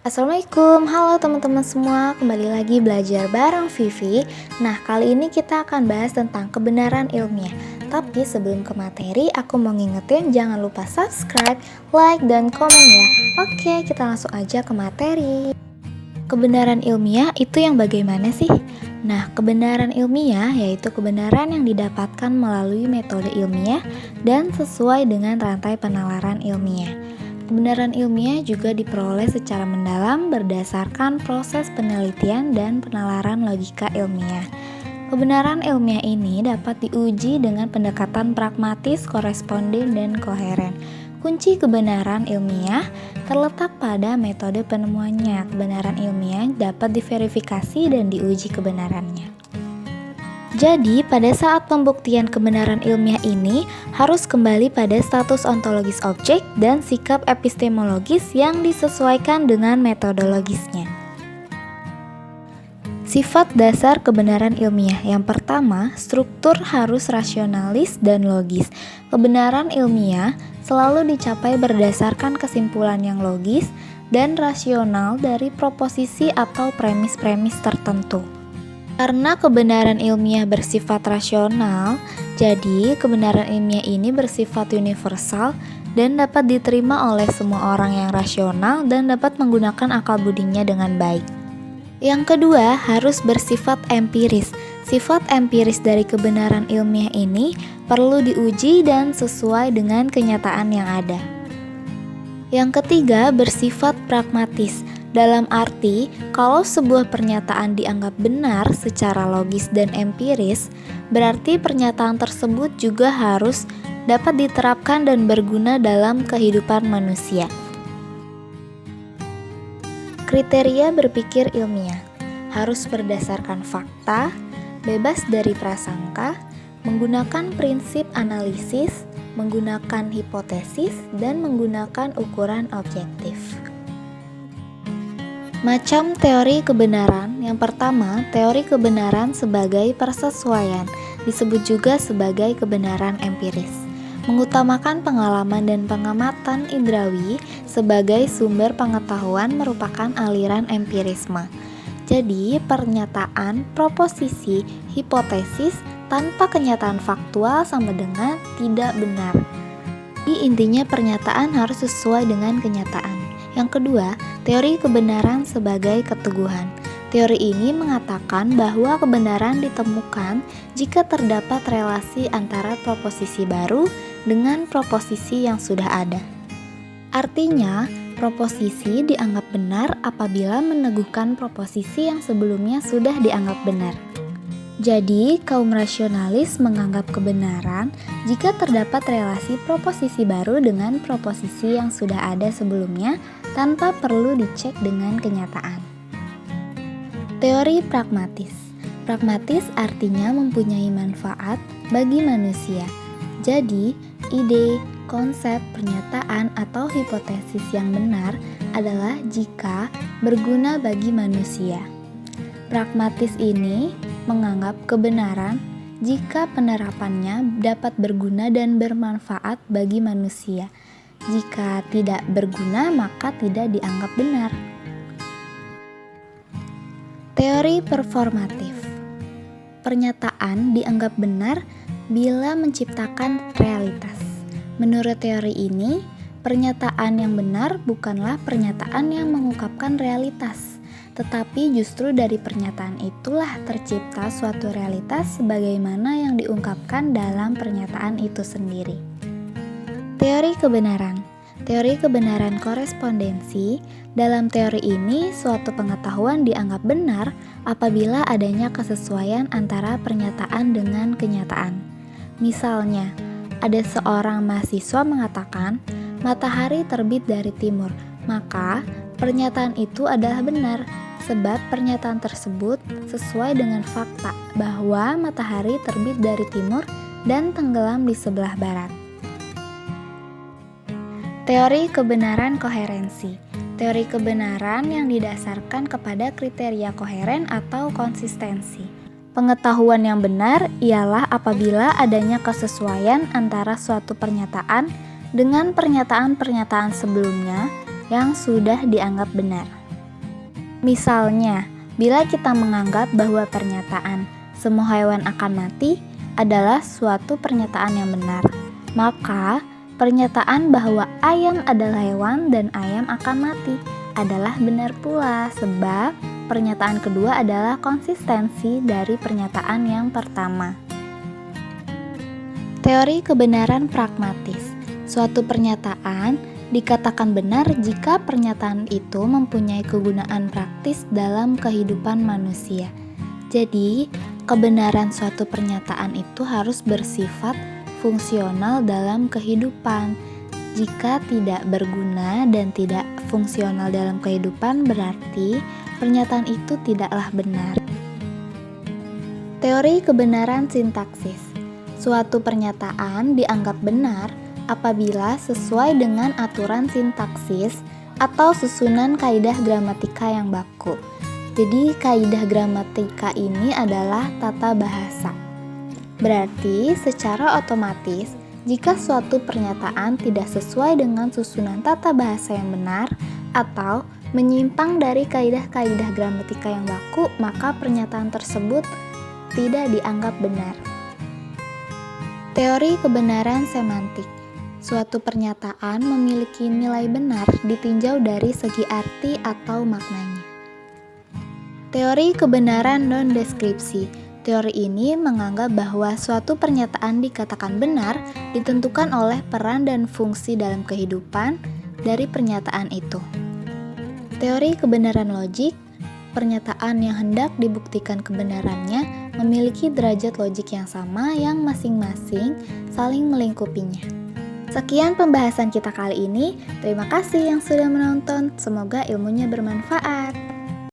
Assalamualaikum, halo teman-teman semua, kembali lagi belajar bareng Vivi. Nah, kali ini kita akan bahas tentang kebenaran ilmiah. Tapi sebelum ke materi, aku mau ngingetin jangan lupa subscribe, like, dan komen ya. Oke, kita langsung aja ke materi. Kebenaran ilmiah itu yang bagaimana sih? Nah, kebenaran ilmiah yaitu kebenaran yang didapatkan melalui metode ilmiah dan sesuai dengan rantai penalaran ilmiah. Kebenaran ilmiah juga diperoleh secara mendalam berdasarkan proses penelitian dan penalaran logika ilmiah. Kebenaran ilmiah ini dapat diuji dengan pendekatan pragmatis, koresponden, dan koheren. Kunci kebenaran ilmiah terletak pada metode penemuannya. Kebenaran ilmiah dapat diverifikasi dan diuji kebenarannya. Jadi, pada saat pembuktian kebenaran ilmiah ini harus kembali pada status ontologis objek dan sikap epistemologis yang disesuaikan dengan metodologisnya. Sifat dasar kebenaran ilmiah yang pertama, struktur harus rasionalis dan logis. Kebenaran ilmiah selalu dicapai berdasarkan kesimpulan yang logis dan rasional dari proposisi atau premis-premis tertentu. Karena kebenaran ilmiah bersifat rasional, jadi kebenaran ilmiah ini bersifat universal dan dapat diterima oleh semua orang yang rasional dan dapat menggunakan akal budinya dengan baik. Yang kedua, harus bersifat empiris. Sifat empiris dari kebenaran ilmiah ini perlu diuji dan sesuai dengan kenyataan yang ada. Yang ketiga, bersifat pragmatis. Dalam arti, kalau sebuah pernyataan dianggap benar secara logis dan empiris, berarti pernyataan tersebut juga harus dapat diterapkan dan berguna dalam kehidupan manusia. Kriteria berpikir ilmiah harus berdasarkan fakta, bebas dari prasangka, menggunakan prinsip analisis, menggunakan hipotesis, dan menggunakan ukuran objektif. Macam teori kebenaran. Yang pertama, teori kebenaran sebagai persesuaian, disebut juga sebagai kebenaran empiris. Mengutamakan pengalaman dan pengamatan indrawi sebagai sumber pengetahuan merupakan aliran empirisme. Jadi, pernyataan, proposisi, hipotesis tanpa kenyataan faktual sama dengan tidak benar. Jadi, intinya pernyataan harus sesuai dengan kenyataan. Yang kedua, teori kebenaran sebagai keteguhan. Teori ini mengatakan bahwa kebenaran ditemukan jika terdapat relasi antara proposisi baru dengan proposisi yang sudah ada. Artinya, proposisi dianggap benar apabila meneguhkan proposisi yang sebelumnya sudah dianggap benar. Jadi, kaum rasionalis menganggap kebenaran jika terdapat relasi proposisi baru dengan proposisi yang sudah ada sebelumnya tanpa perlu dicek dengan kenyataan. Teori pragmatis. Pragmatis artinya mempunyai manfaat bagi manusia. Jadi, ide, konsep, pernyataan, atau hipotesis yang benar adalah jika berguna bagi manusia. Pragmatis ini menganggap kebenaran jika penerapannya dapat berguna dan bermanfaat bagi manusia. Jika tidak berguna, maka tidak dianggap benar. Teori performatif. Pernyataan dianggap benar bila menciptakan realitas. Menurut teori ini, pernyataan yang benar bukanlah pernyataan yang mengungkapkan realitas, tetapi justru dari pernyataan itulah tercipta suatu realitas sebagaimana yang diungkapkan dalam pernyataan itu sendiri. Teori kebenaran. Teori kebenaran korespondensi. Dalam teori ini, suatu pengetahuan dianggap benar apabila adanya kesesuaian antara pernyataan dengan kenyataan. Misalnya, ada seorang mahasiswa mengatakan, matahari terbit dari timur, maka pernyataan itu adalah benar, sebab pernyataan tersebut sesuai dengan fakta bahwa matahari terbit dari timur dan tenggelam di sebelah barat. Teori kebenaran koherensi. Teori kebenaran yang didasarkan kepada kriteria koheren atau konsistensi. Pengetahuan yang benar ialah apabila adanya kesesuaian antara suatu pernyataan dengan pernyataan-pernyataan sebelumnya yang sudah dianggap benar. Misalnya, bila kita menganggap bahwa pernyataan "semua hewan akan mati" adalah suatu pernyataan yang benar, maka pernyataan bahwa ayam adalah hewan dan ayam akan mati adalah benar pula, sebab pernyataan kedua adalah konsistensi dari pernyataan yang pertama. Teori kebenaran pragmatis. Suatu pernyataan dikatakan benar jika pernyataan itu mempunyai kegunaan praktis dalam kehidupan manusia. Jadi, kebenaran suatu pernyataan itu harus bersifat fungsional dalam kehidupan. Jika tidak berguna dan tidak fungsional dalam kehidupan, berarti pernyataan itu tidaklah benar. Teori kebenaran sintaksis. Suatu pernyataan dianggap benar apabila sesuai dengan aturan sintaksis atau susunan kaidah gramatika yang baku. Jadi, kaidah gramatika ini adalah tata bahasa. Berarti, secara otomatis, jika suatu pernyataan tidak sesuai dengan susunan tata bahasa yang benar atau menyimpang dari kaidah-kaidah gramatika yang baku, maka pernyataan tersebut tidak dianggap benar. Teori kebenaran semantik. Suatu pernyataan memiliki nilai benar ditinjau dari segi arti atau maknanya. Teori kebenaran non-deskripsi. Teori ini menganggap bahwa suatu pernyataan dikatakan benar ditentukan oleh peran dan fungsi dalam kehidupan dari pernyataan itu. Teori kebenaran logik. Pernyataan yang hendak dibuktikan kebenarannya memiliki derajat logik yang sama yang masing-masing saling melingkupinya. Sekian pembahasan kita kali ini. Terima kasih yang sudah menonton. Semoga ilmunya bermanfaat.